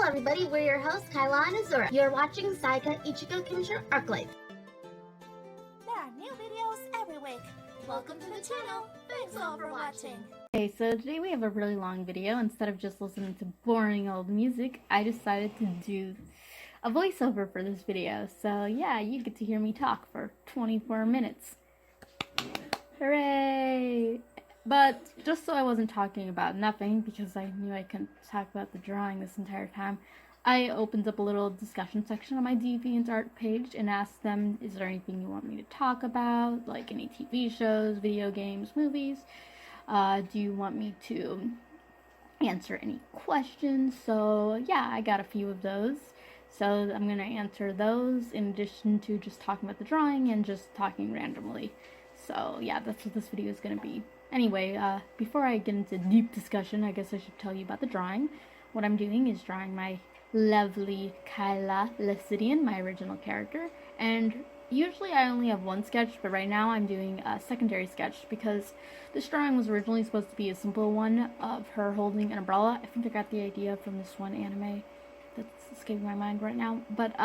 Hello everybody, we're your hosts Kaila and Azura. You're watching Saika Ichigo Kimishiro Arc-Life. There are new videos every week. Welcome to the channel. Thanks all for watching. Okay, so today we have a really long video. Instead of just listening to boring old music, I decided to do a voiceover for this video. So yeah, you get to hear me talk for 24 minutes. Hooray! But just so I wasn't talking about nothing, because I knew I couldn't talk about the drawing this entire time, I opened up a little discussion section on my DeviantArt page and asked them, is there anything you want me to talk about? Like any TV shows, video games, movies? Do you want me to answer any questions? So yeah, I got a few of those. So I'm going to answer those in addition to just talking about the drawing and just talking randomly. So yeah, that's what this video is going to be. Anyway, before I get into deep discussion, I guess I should tell you about the drawing. What I'm doing is drawing my lovely Kaila Lycidian, my original character. And usually I only have one sketch, but right now I'm doing a secondary sketch because this drawing was originally supposed to be a simple one of her holding an umbrella. I think I got the idea from this one anime that's escaping my mind right now. But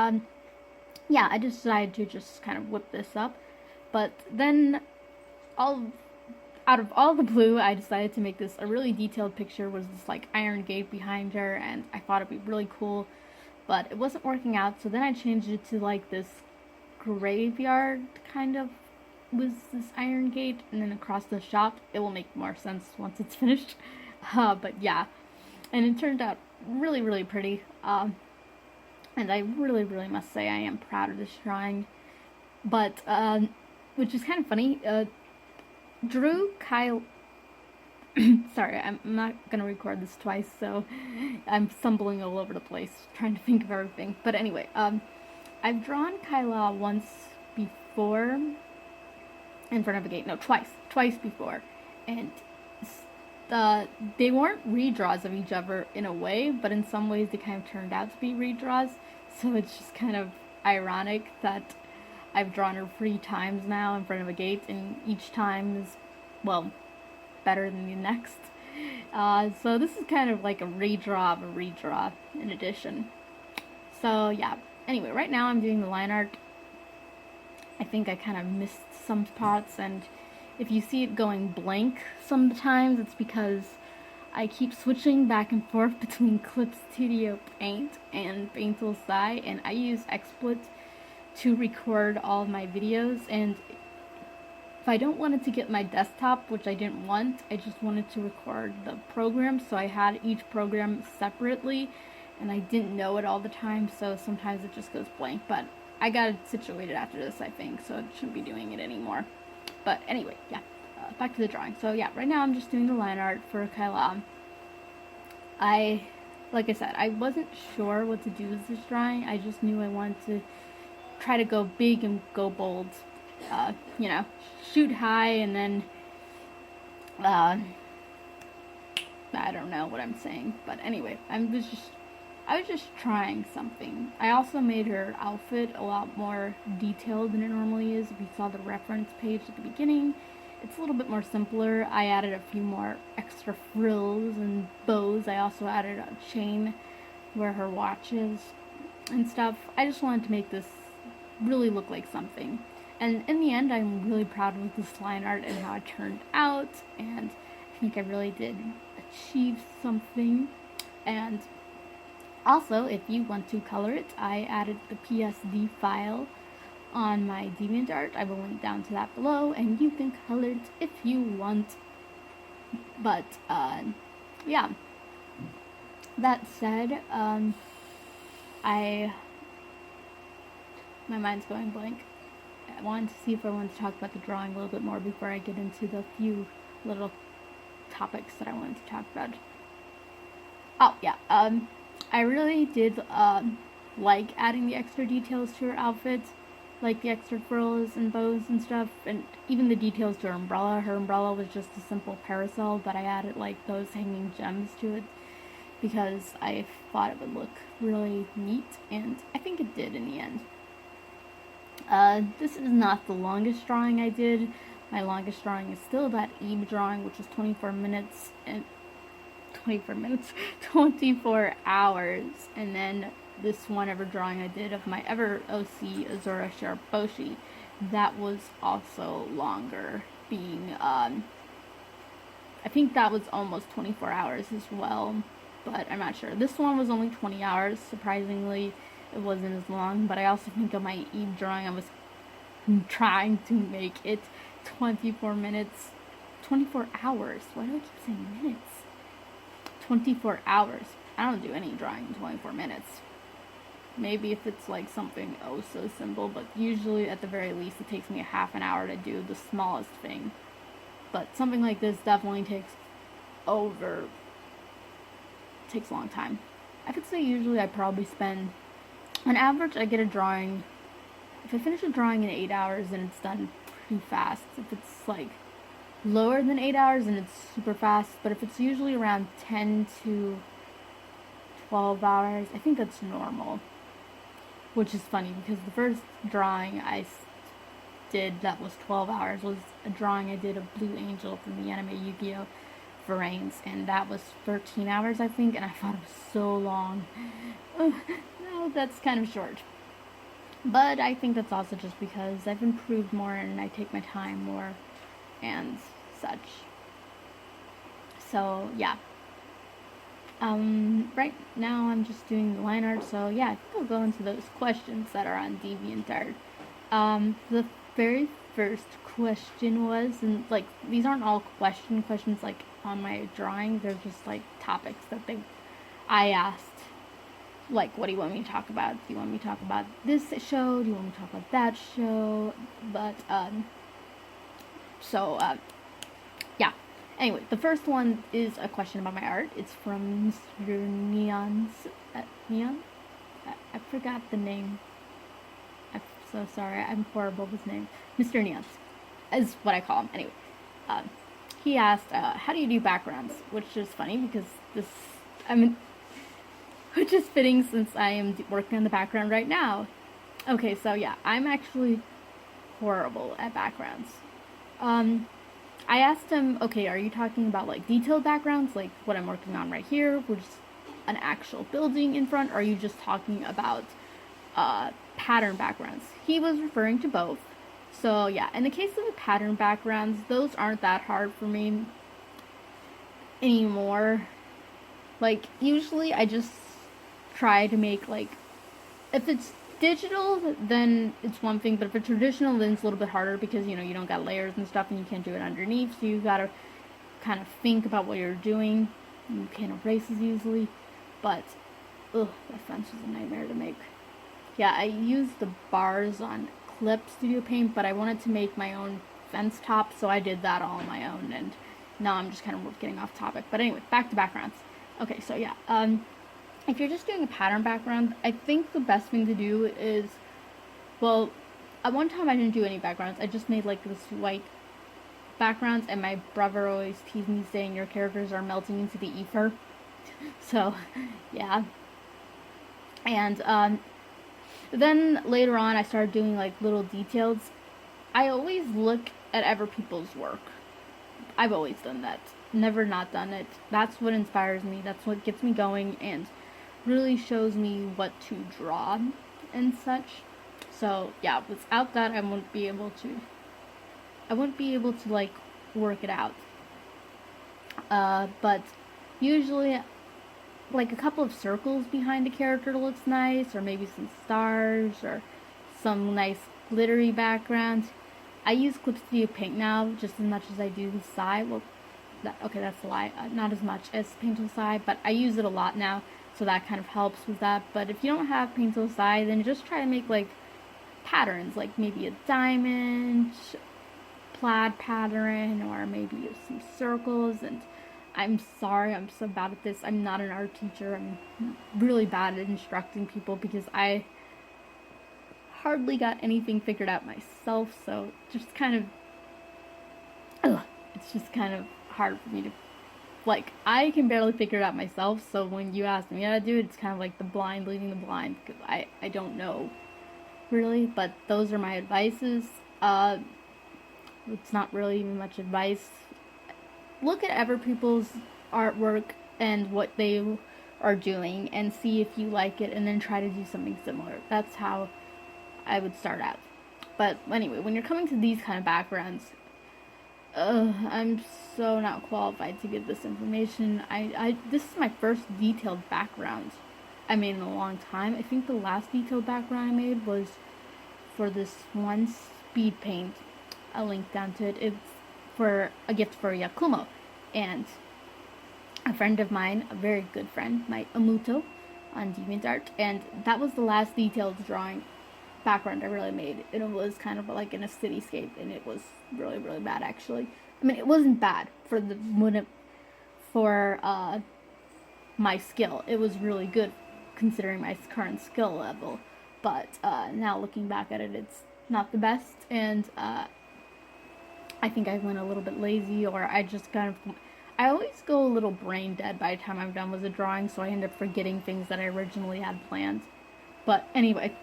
yeah, I decided to just kind of whip this up. But then out of all the blue, I decided to make this a really detailed picture with this like iron gate behind her, and I thought it'd be really cool, but it wasn't working out. So then I changed it to like this graveyard kind of with this iron gate, and then across the shop. It will make more sense once it's finished. But yeah, and it turned out really, really pretty. And I really must say I am proud of this drawing. But which is kind of funny. Drew Kaila. Sorry, I'm not gonna record this twice, so I'm stumbling all over the place trying to think of everything. But anyway, I've drawn Kaila once before in front of a gate. No, twice before, and they weren't redraws of each other in a way, but in some ways they kind of turned out to be redraws. So it's just kind of ironic that I've drawn her 3 times now in front of a gate, and each time is, well, better than the next. So this is kind of like a redraw of a redraw in addition. So yeah, anyway, right now I'm doing the line art. I think I kind of missed some spots, and if you see it going blank sometimes, it's because I keep switching back and forth between Clip Studio Paint and Paint Tool Sai, and I use XSplit to record all of my videos. And if I don't want it to get my desktop, which I didn't want, I just wanted to record the program, so I had each program separately, and I didn't know it all the time, so sometimes it just goes blank. But I got it situated after this, I think, so I shouldn't be doing it anymore. But anyway, yeah, back to the drawing. So yeah, right now I'm just doing the line art for Kaila. Like I said, I wasn't sure what to do with this drawing. I just knew I wanted to try to go big and go bold, you know, shoot high, and then I don't know what I'm saying, but anyway, I was just trying something. I also made her outfit a lot more detailed than it normally is. If you saw the reference page at the beginning, it's a little bit more simpler. I added a few more extra frills and bows. I also added a chain where her watch is and stuff. I just wanted to make this really look like something, and in the end I'm really proud of this line art and how it turned out, and I think I really did achieve something. And also, if you want to color it, I added the PSD file on my DeviantArt. I will link down to that below, and you can color it if you want. But yeah, that said, my mind's going blank. I wanted to see if I wanted to talk about the drawing a little bit more before I get into the few little topics that I wanted to talk about. Oh yeah, I really did like adding the extra details to her outfit, like the extra frills and bows and stuff, and even the details to her umbrella. Her umbrella was just a simple parasol, but I added like those hanging gems to it because I thought it would look really neat, and I think it did in the end. This is not the longest drawing I did. My longest drawing is still that Eve drawing, which is 24 minutes, and 24 minutes, 24 hours. And then this one ever drawing I did of my ever OC Azura Shiraboshi, that was also longer, being, I think that was almost 24 hours as well, but I'm not sure. This one was only 20 hours, surprisingly, it wasn't as long, but I also think of my Eve drawing, I was trying to make it 24 minutes, 24 hours, why do I keep saying minutes? 24 hours, I don't do any drawing in 24 minutes. Maybe if it's like something oh so simple, but usually at the very least it takes me a half an hour to do the smallest thing. But something like this definitely takes a long time. I could say usually I probably spend, on average I get a drawing, if I finish a drawing in 8 hours then it's done pretty fast. If it's like lower than 8 hours then it's super fast, but if it's usually around 10 to 12 hours, I think that's normal. Which is funny because the first drawing I did that was 12 hours was a drawing I did of Blue Angel from the anime Yu-Gi-Oh! Variants, and that was 13 hours I think, and I thought it was so long. No, that's kind of short. But I think that's also just because I've improved more and I take my time more and such. So yeah. Right now I'm just doing the line art, so yeah, I think I'll go into those questions that are on DeviantArt. The very first question was, and like, these aren't all questions like on my drawing, they're just like topics that I asked, like, what do you want me to talk about? Do you want me to talk about this show? Do you want me to talk about that show? But, yeah. Anyway, the first one is a question about my art. It's from Mr. Neon's, Neon? I forgot the name. I'm so sorry, I'm horrible with names. Mr. Neon's is what I call him. Anyway, he asked, how do you do backgrounds? Which is funny because which is fitting since I am working on the background right now. Okay, so yeah, I'm actually horrible at backgrounds. I asked him, okay, are you talking about like detailed backgrounds, like what I'm working on right here, which is an actual building in front, or are you just talking about pattern backgrounds? He was referring to both. So yeah, in the case of the pattern backgrounds, those aren't that hard for me anymore. Like, usually I just try to make, like, if it's digital, then it's one thing, but if it's traditional, then it's a little bit harder because, you know, you don't got layers and stuff and you can't do it underneath, so you gotta kind of think about what you're doing. You can't erase as easily, but, ugh, that fence was a nightmare to make. Yeah, I used the bars on Clip Studio Paint, but I wanted to make my own fence top, so I did that all on my own, and now I'm just kind of getting off topic. But anyway, back to backgrounds. Okay, so yeah, if you're just doing a pattern background, I think the best thing to do is, well, at one time I didn't do any backgrounds. I just made like this white backgrounds, and my brother always teased me saying your characters are melting into the ether. So, yeah. And then later on I started doing like little details. I always look at other people's work. I've always done that. Never not done it. That's what inspires me. That's what gets me going and really shows me what to draw and such. So yeah, without that I wouldn't be able to like work it out. But usually like a couple of circles behind a character looks nice, or maybe some stars or some nice glittery background. I use Clip Studio Paint now just as much as I do the Sai. Well, that's a lie. Not as much as Paint Tool Sai, but I use it a lot now, so that kind of helps with that. But if you don't have Paint Tool Sai, then just try to make like patterns, like maybe a diamond, plaid pattern, or maybe some circles. And I'm sorry, I'm so bad at this. I'm not an art teacher. I'm really bad at instructing people because I hardly got anything figured out myself, so just kind of, it's just kind of hard for me to, like, I can barely figure it out myself, so when you ask me how to do it, it's kind of like the blind leading the blind, because I don't know, really, but those are my advices. It's not really even much advice. Look at other people's artwork, and what they are doing and see if you like it, and then try to do something similar. That's how I would start out. But anyway, when you're coming to these kind of backgrounds, I'm so not qualified to give this information. This is my first detailed background I made in a long time. I think the last detailed background I made was for this one Speedpaint. I'll link down to it. It's for a gift for Yakumo, and a friend of mine, a very good friend, my Amuto on DeviantArt, and that was the last detailed drawing background I really made. It was kind of like in a cityscape, and it was really, really bad, actually. I mean, it wasn't bad for my skill. It was really good considering my current skill level, but now looking back at it, it's not the best, and I think I went a little bit lazy, or I just kind of, I always go a little brain dead by the time I'm done with a drawing, so I end up forgetting things that I originally had planned. But anyway,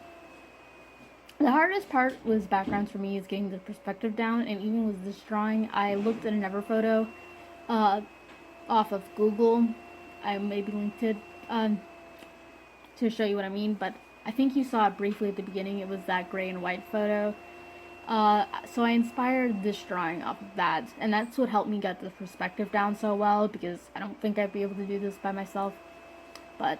the hardest part with backgrounds for me is getting the perspective down, and even with this drawing, I looked at another photo off of Google. I maybe linked it to show you what I mean, but I think you saw it briefly at the beginning. It was that gray and white photo. So I inspired this drawing off of that, and that's what helped me get the perspective down so well, because I don't think I'd be able to do this by myself. But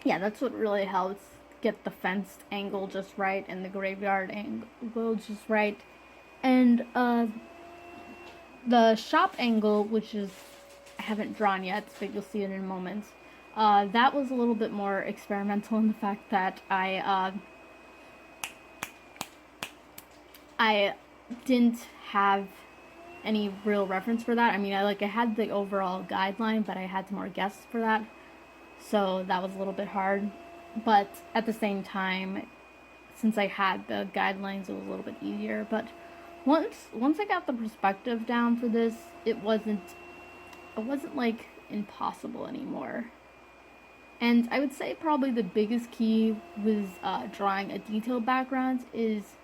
yeah, that's what really helps get the fenced angle just right and the graveyard angle just right. And the shop angle, which is, I haven't drawn yet, but you'll see it in a moment. That was a little bit more experimental in the fact that I didn't have any real reference for that. I mean, I had the overall guideline, but I had to more guess for that, so that was a little bit hard. But at the same time, since I had the guidelines, it was a little bit easier. But once I got the perspective down for this, it wasn't like impossible anymore. And I would say probably the biggest key with drawing a detailed background is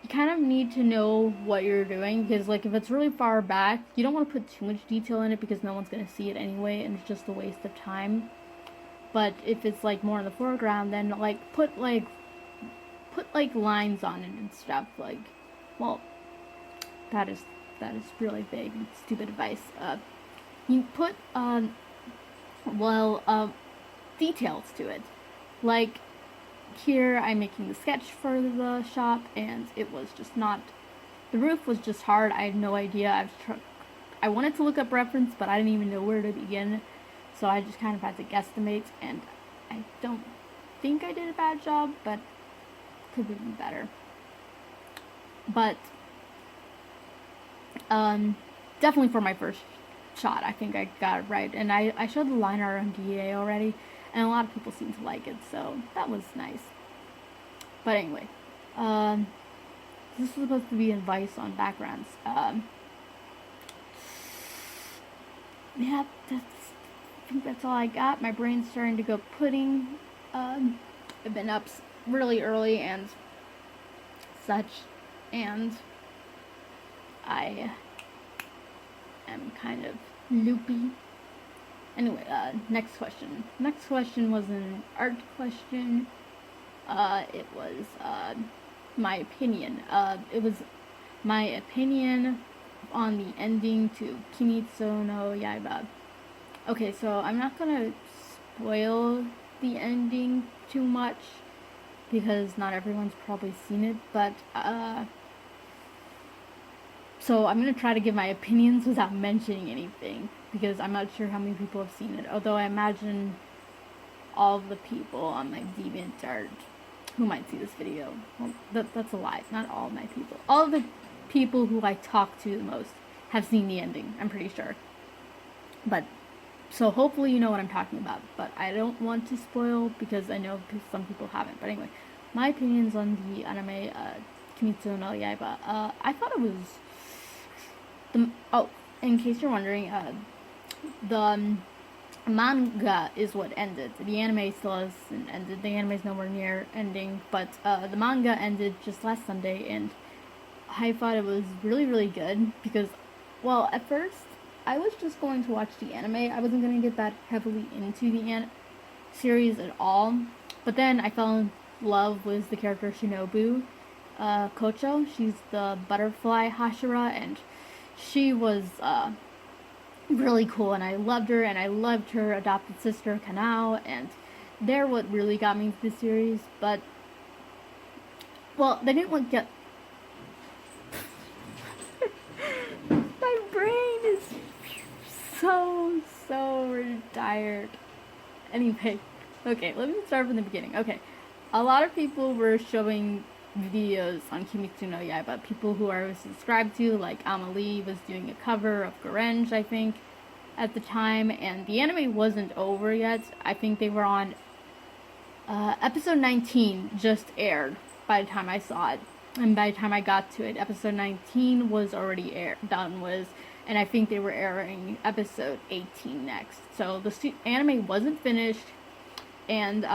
you kind of need to know what you're doing, because like if it's really far back, you don't want to put too much detail in it because no one's going to see it anyway, and it's just a waste of time. But if it's like more in the foreground, then like put like lines on it and stuff. Like, well, that is really vague and stupid advice. You put details to it. Like here, I'm making the sketch for the shop, and it was just not. The roof was just hard. I had no idea. I wanted to look up reference, but I didn't even know where to begin. So I just kind of had to guesstimate, and I don't think I did a bad job, but could be better. But definitely for my first shot, I think I got it right. And I showed the Lineart on DA already, and a lot of people seem to like it, so that was nice. But anyway, this is supposed to be advice on backgrounds. Yeah, I think that's all I got. My brain's starting to go pudding. I've been up really early and such, and I am kind of loopy. Anyway, next question. Next question was an art question. It was my opinion. It was my opinion on the ending to Kimetsu no Yaiba. Okay, so I'm not gonna spoil the ending too much because not everyone's probably seen it, but so I'm gonna try to give my opinions without mentioning anything, because I'm not sure how many people have seen it, although I imagine all of the people on my DeviantArt who might see this video, well, that's a lie, not all of my people. All of the people who I talk to the most have seen the ending, I'm pretty sure. But so hopefully you know what I'm talking about, but I don't want to spoil because I know some people haven't. But anyway, my opinions on the anime Kimetsu no Yaiba. I thought it was in case you're wondering, the manga is what ended. The anime still hasn't ended. The anime is nowhere near ending, but the manga ended just last Sunday, and I thought it was really, really good because, well, at first I was just going to watch the anime. I wasn't going to get that heavily into the series at all. But then I fell in love with the character Shinobu Kocho. She's the butterfly Hashira, and she was really cool, and I loved her, and I loved her adopted sister Kanao, and they're what really got me into the series. But, well, they didn't get... My brain is so tired. Anyway, okay, let me start from the beginning. Okay, a lot of people were showing videos on Kimetsu no Yaiba. People who I was subscribed to, like Amelie, was doing a cover of Gorenj, I think, at the time, and the anime wasn't over yet. I think they were on episode 19 just aired by the time I saw it, and by the time I got to it, episode 19 was already done with, and I think they were airing episode 18 next. So the anime wasn't finished, and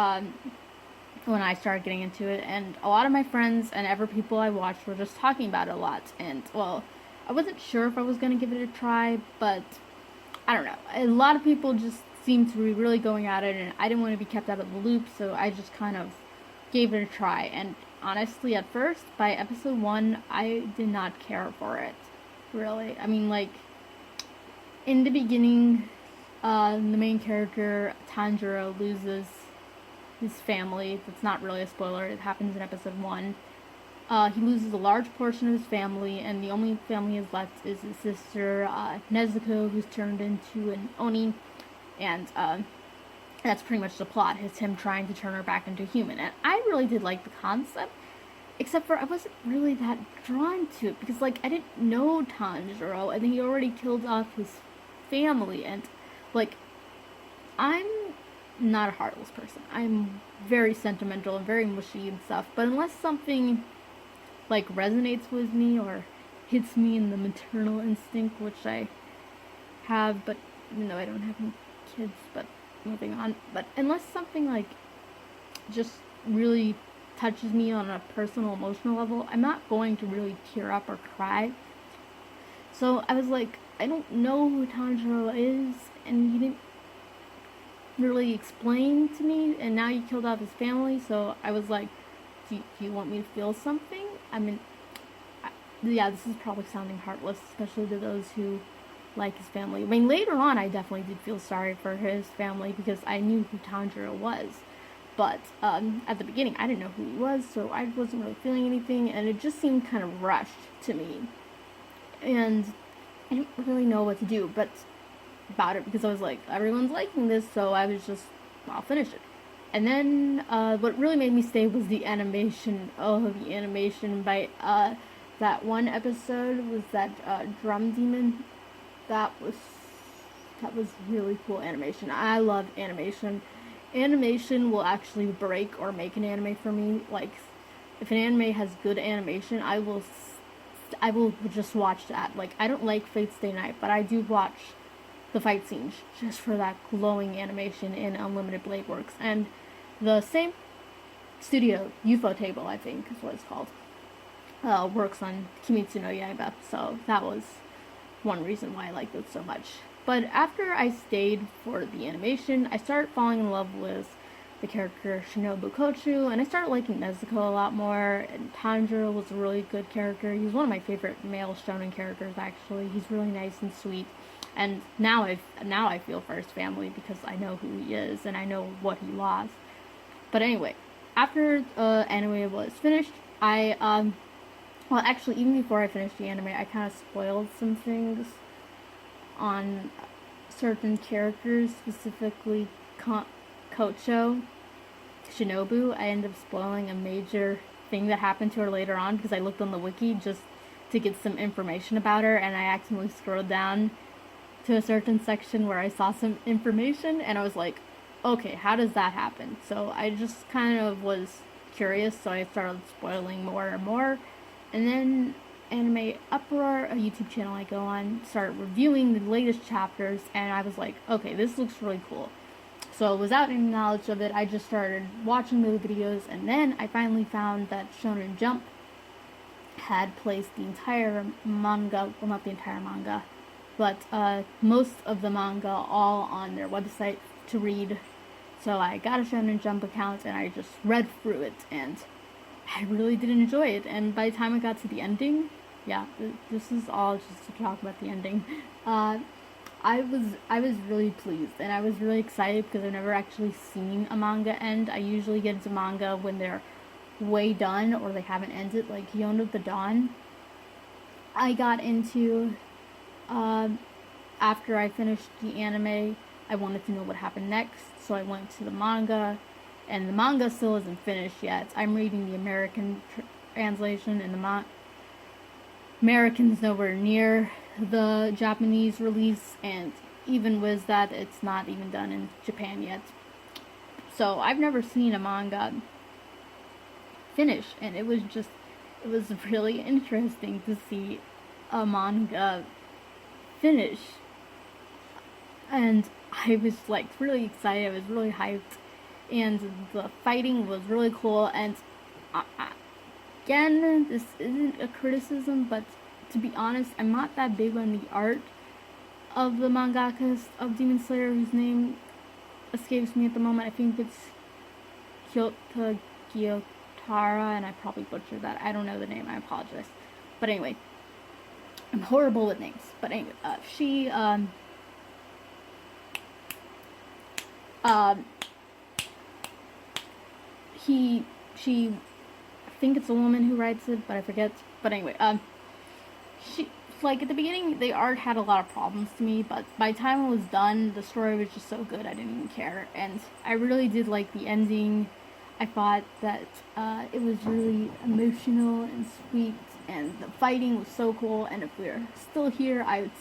when I started getting into it, and a lot of my friends and ever people I watched were just talking about it a lot, and, well, I wasn't sure if I was going to give it a try, but I don't know. A lot of people just seemed to be really going at it, and I didn't want to be kept out of the loop, so I just kind of gave it a try. And honestly, at first, by episode 1, I did not care for it, really. I mean, like, in the beginning, the main character, Tanjiro, loses his family. That's not really a spoiler. It happens in episode 1. He loses a large portion of his family, and the only family he has left is his sister, Nezuko, who's turned into an Oni, and that's pretty much the plot. It's him trying to turn her back into a human, and I really did like the concept, except for I wasn't really that drawn to it, because, like, I didn't know Tanjiro, and he already killed off his family, and, like, I'm not a heartless person. I'm very sentimental and very mushy and stuff, but unless something, like, resonates with me or hits me in the maternal instinct, which I have, but even though I don't have any kids, but moving on, but unless something, like, just really touches me on a personal, emotional level, I'm not going to really tear up or cry. So I was like, I don't know who Tanjiro is, and you didn't really explain to me, and now you killed off his family, so I was like, do you want me to feel something? I mean, yeah, this is probably sounding heartless, especially to those who like his family. I mean, later on, I definitely did feel sorry for his family, because I knew who Tanjiro was, but at the beginning, I didn't know who he was, so I wasn't really feeling anything, and it just seemed kind of rushed to me, and I didn't really know what to do about it, because I was like, everyone's liking this, so I was just, I'll finish it. And then, what really made me stay was the animation. Oh, the animation by, that one episode was that, drum demon. That was really cool animation. I love animation. Animation will actually break or make an anime for me. Like, if an anime has good animation, I will just watch that. Like, I don't like Fate Stay Night, but I do watch the fight scenes just for that glowing animation in Unlimited Blade Works. And the same studio, UFO Table, I think is what it's called, works on Kimetsu no Yaiba, so that was one reason why I liked it so much. But after I stayed for the animation, I started falling in love with the character Shinobu Kochu, and I started liking Nezuko a lot more, and Tanjiro was a really good character. He was one of my favorite male shonen characters, actually. He's really nice and sweet. And now I feel for his family, because I know who he is, and I know what he lost. But anyway, after anime was finished, well, actually, even before I finished the anime, I kind of spoiled some things on certain characters, specifically Kocho, Shinobu. I ended up spoiling a major thing that happened to her later on, because I looked on the wiki just to get some information about her, and I accidentally scrolled down to a certain section where I saw some information, and I was like, okay, how does that happen? So I just kind of was curious, so I started spoiling more and more. And then Anime Uproar, a YouTube channel I go on, started reviewing the latest chapters, and I was like, okay, this looks really cool. So without any knowledge of it, I just started watching the videos, and then I finally found that Shonen Jump had placed the entire manga, well, not the entire manga, but most of the manga all on their website to read. So I got a Shonen Jump account and I just read through it, and I really did enjoy it. And by the time I got to the ending, yeah, this is all just to talk about the ending. I was really pleased, and I was really excited because I've never actually seen a manga end. I usually get into manga when they're way done or they haven't ended, like Yone of the Dawn. I got into after I finished the anime. I wanted to know what happened next, so I went to the manga, and the manga still isn't finished yet. I'm reading the American translation, and the American's nowhere near the Japanese release, and even with that, it's not even done in Japan yet. So I've never seen a manga finish, and it was really interesting to see a manga finish. And I was like really excited. I was really hyped, and the fighting was really cool. And again, this isn't a criticism, but to be honest, I'm not that big on the art of the mangaka of Demon Slayer, whose name escapes me at the moment. I think it's Kyota Gyotara, and I probably butchered that. I don't know the name. I apologize. But anyway, I'm horrible with names. But anyway, she I think it's a woman who writes it, but I forget. But anyway, she, like, at the beginning, the art had a lot of problems to me, but by the time it was done, the story was just so good, I didn't even care. And I really did like the ending. I thought that it was really emotional and sweet, and the fighting was so cool. And if we're still here, I would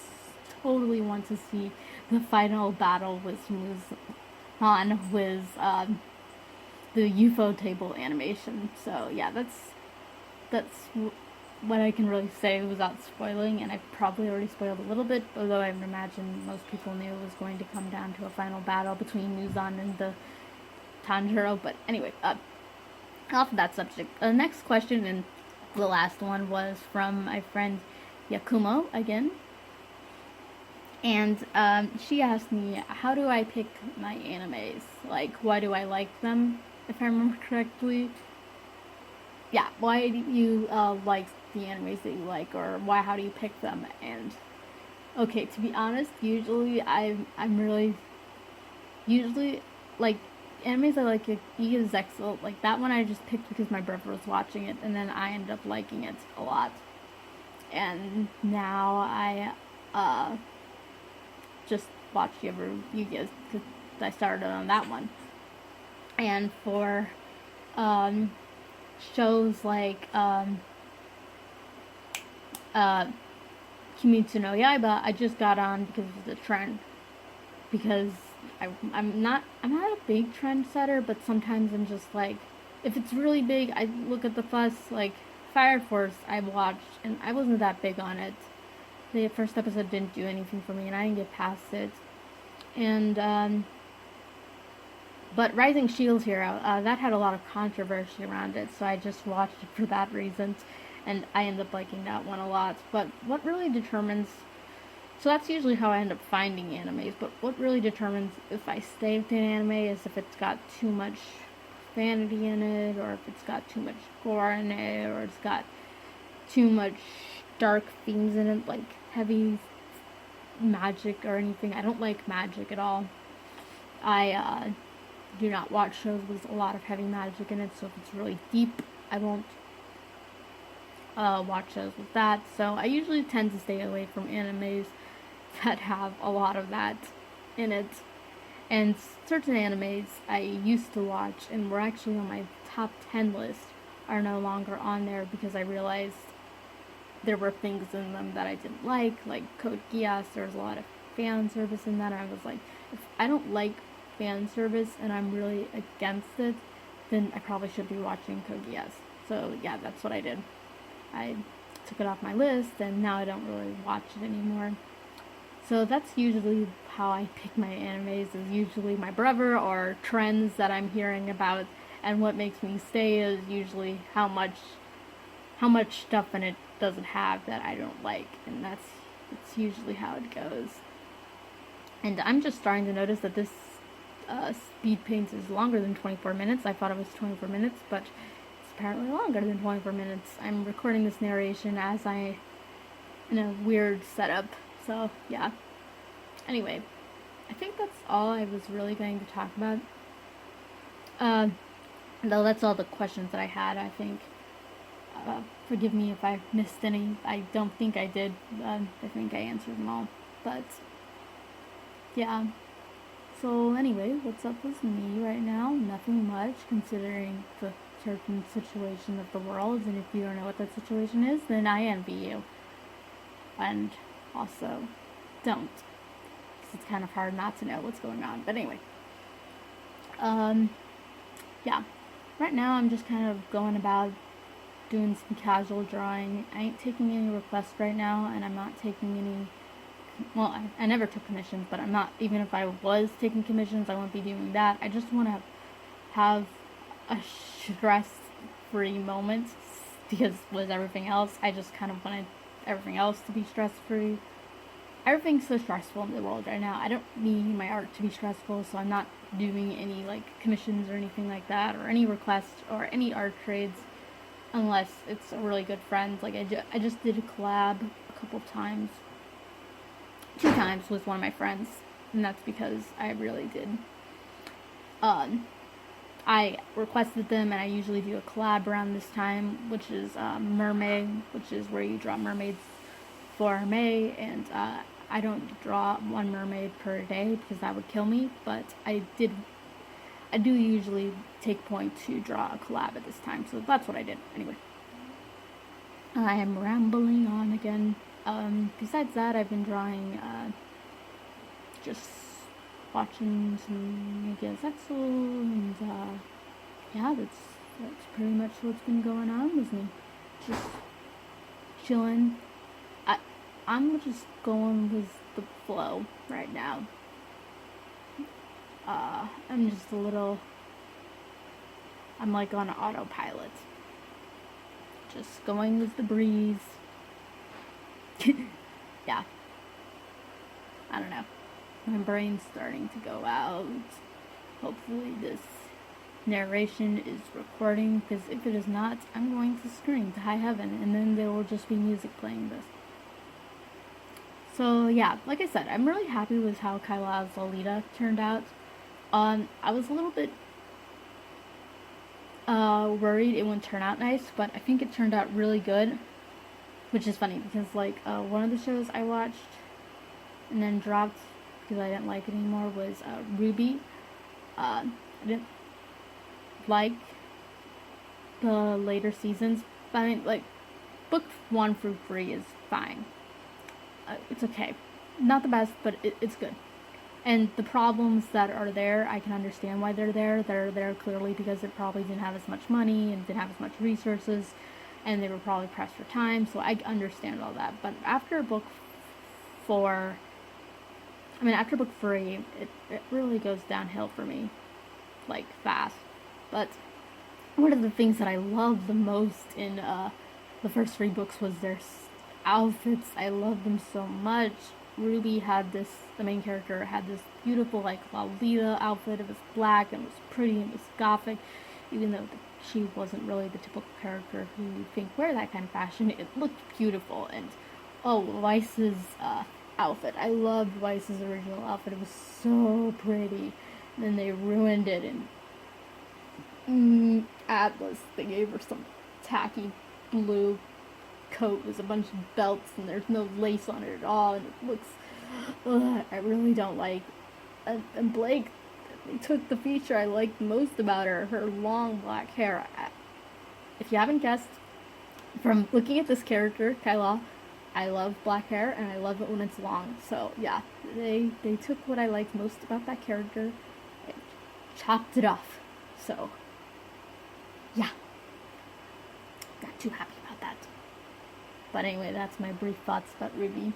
totally want to see the final battle with Muzan with the UFO table animation. So yeah, that's what I can really say without spoiling, and I probably already spoiled a little bit, although I would imagine most people knew it was going to come down to a final battle between Muzan and the Tanjiro. But anyway, off of that subject, the next question, and the last one, was from my friend Yakumo again. And she asked me, how do I pick my animes? Like, why do I like them, if I remember correctly? Yeah, why do you like the animes that you like, or how do you pick them? And okay, to be honest, usually like animes I like, Giga Zexal, like that one I just picked because my brother was watching it, and then I ended up liking it a lot. And now I just watch Yugi's because I started on that one. And for shows like Kimetsu no Yaiba, I just got on because of the trend. Because I'm not a big trendsetter, but sometimes I'm just like, if it's really big, I look at the fuss. Like Fire Force, I watched, and I wasn't that big on it. The first episode didn't do anything for me, and I didn't get past it. And but Rising Shield Hero, that had a lot of controversy around it, so I just watched it for that reason, and I ended up liking that one a lot. But what really determines, so that's usually how I end up finding animes, but what really determines if I stay with an anime is if it's got too much profanity in it, or if it's got too much gore in it, or it's got too much dark themes in it, like heavy magic or anything. I don't like magic at all. I do not watch shows with a lot of heavy magic in it, so if it's really deep, I won't watch shows with that. So I usually tend to stay away from animes that have a lot of that in it. And certain animes I used to watch and were actually on my top 10 list are no longer on there because I realized there were things in them that I didn't like Code Geass. There was a lot of fan service in that, and I was like, if I don't like fan service and I'm really against it, then I probably should be watching Code Geass. So yeah, that's what I did. I took it off my list, and now I don't really watch it anymore. So that's usually how I pick my animes, is usually my brother or trends that I'm hearing about, and what makes me stay is usually how much stuff in it doesn't have that I don't like, and that's It's usually how it goes. And I'm just starting to notice that this Speedpaint is longer than 24 minutes. I thought it was 24 minutes, but it's apparently longer than 24 minutes. I'm recording this narration as in a weird setup, so yeah. Anyway, I think that's all I was really going to talk about. Though that's all the questions that I had, I think. Forgive me if I missed any. I don't think I did. I think I answered them all. But, yeah. So, anyway, what's up with me right now? Nothing much, considering the certain situation of the world. And if you don't know what that situation is, then I envy you. And also, don't. Because it's kind of hard not to know what's going on. But anyway. Yeah. Right now, I'm just kind of going about doing some casual drawing. I ain't taking any requests right now, and I'm not taking any, well, I never took commissions, but I'm not, even if I was taking commissions, I won't be doing that. I just want to have a stress-free moment, because with everything else, I just kind of wanted everything else to be stress-free. Everything's so stressful in the world right now. I don't need my art to be stressful, so I'm not doing any, like, commissions or anything like that, or any requests, or any art trades, unless it's a really good friend. Like, I just did a collab a couple times. 2 times with one of my friends, and that's because I really did. I requested them, and I usually do a collab around this time, which is Mermaid, which is where you draw mermaids for May, and I don't draw 1 mermaid per day because that would kill me, but I do usually take point to draw a collab at this time, so that's what I did. Anyway, I am rambling on again. Besides that, I've been drawing, just watching some Zetsu, and yeah, that's pretty much what's been going on with me. Just chilling. I'm just going with the flow right now. I'm just I'm like on autopilot. Just going with the breeze. Yeah. I don't know. My brain's starting to go out. Hopefully this narration is recording, because if it is not, I'm going to scream to high heaven, and then there will just be music playing this. So yeah, like I said, I'm really happy with how Kaila's Lolita turned out. I was a little bit worried it wouldn't turn out nice, but I think it turned out really good, which is funny because, like, one of the shows I watched and then dropped because I didn't like it anymore was Ruby. I didn't like the later seasons, but I mean, like, book 1 through 3 is fine. It's okay. Not the best, but it's good. And the problems that are there, I can understand why they're there. They're there clearly because it probably didn't have as much money and didn't have as much resources, and they were probably pressed for time, so I understand all that. But after book 3, it really goes downhill for me, like, fast. But one of the things that I loved the most in the first 3 books was their outfits. I love them so much. Ruby had the main character had this beautiful, like, Lolita outfit. It was black and it was pretty and it was gothic, even though she wasn't really the typical character who you think wear that kind of fashion. It looked beautiful. And Weiss's outfit. I loved Weiss's original outfit. It was so pretty. And then they ruined it, and Atlas, they gave her some tacky blue coat with a bunch of belts, and there's no lace on it at all, and it looks, I really don't like. And Blake, they took the feature I liked most about her long black hair. If you haven't guessed, from looking at this character, Kaila, I love black hair, and I love it when it's long. So yeah, they took what I liked most about that character and chopped it off. So yeah, not too happy about that. But anyway, that's my brief thoughts about Ruby.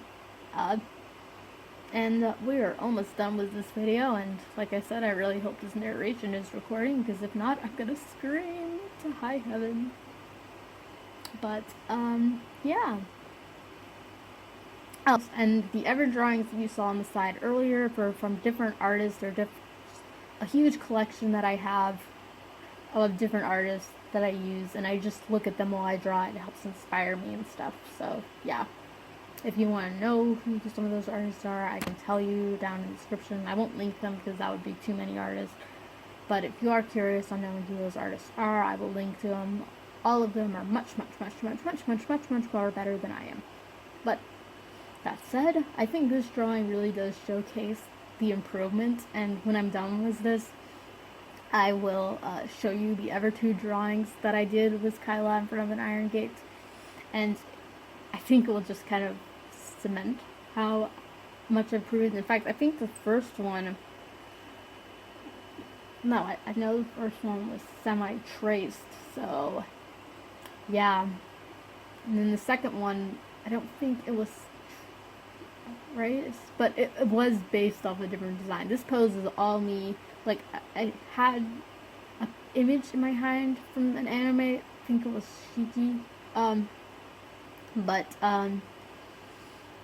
And we're almost done with this video, and like I said, I really hope this narration is recording, because if not, I'm gonna scream to high heaven. But, yeah. else. And the ever drawings that you saw on the side earlier from different artists, or a huge collection that I have of different artists that I use, and I just look at them while I draw. It helps inspire me and stuff. So yeah, if you want to know who some of those artists are, I can tell you down in the description. I won't link them because that would be too many artists, but if you are curious on knowing who those artists are, I will link to them. All of them are much more better than I am. But that said, I think this drawing really does showcase the improvement, and when I'm done with this, I will show you the other two drawings that I did with Kaila in front of an iron gate, and I think it will just kind of cement how much I've improved. In fact, I think the first one, I know the first one was semi-traced, so yeah. And then the second one, I don't think it was right, but it was based off a different design. This pose is all me. Like, I had an image in my mind from an anime, I think it was Shiki,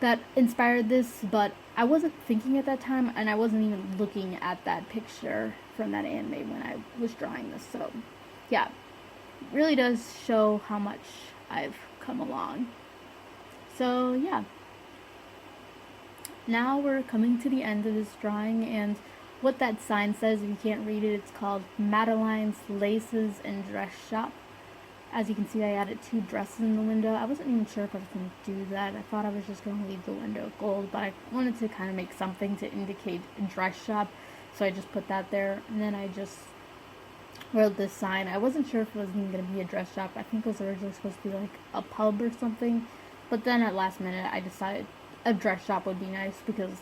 that inspired this, but I wasn't thinking at that time, and I wasn't even looking at that picture from that anime when I was drawing this. So yeah, it really does show how much I've come along. So yeah, now we're coming to the end of this drawing, and what that sign says, if you can't read it, it's called Madeline's Laces and Dress Shop. As you can see, I added 2 dresses in the window. I wasn't even sure if I was going to do that. I thought I was just going to leave the window gold, but I wanted to kind of make something to indicate a dress shop, so I just put that there. And then I just wrote this sign. I wasn't sure if it was even going to be a dress shop. I think it was originally supposed to be like a pub or something, but then at last minute I decided a dress shop would be nice because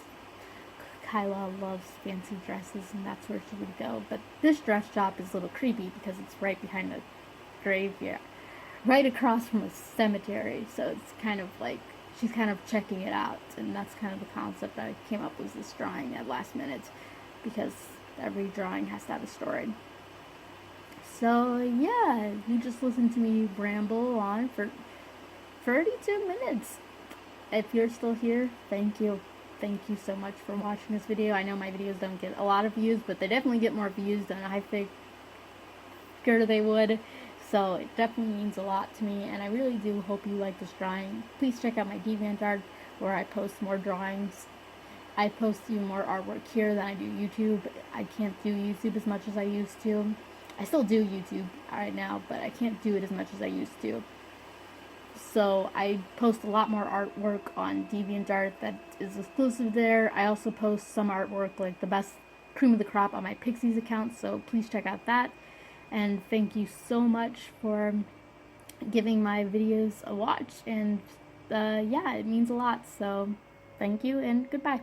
Kaila loves fancy dresses and that's where she would go. But this dress shop is a little creepy because it's right behind a graveyard, right across from a cemetery, so it's kind of like she's kind of checking it out, and that's kind of the concept I came up with this drawing at last minute, because every drawing has to have a story. So yeah, you just listened to me ramble on for 32 minutes. If you're still here, thank you. Thank you so much for watching this video. I know my videos don't get a lot of views, but they definitely get more views than I figured they would. So it definitely means a lot to me, and I really do hope you like this drawing. Please check out my DeviantArt, where I post more drawings. I post even more artwork here than I do YouTube. I can't do YouTube as much as I used to. I still do YouTube right now, but I can't do it as much as I used to. So I post a lot more artwork on DeviantArt that is exclusive there. I also post some artwork, like the best cream of the crop, on my Pixies account, so please check out that. And thank you so much for giving my videos a watch, and yeah, it means a lot, so thank you and goodbye.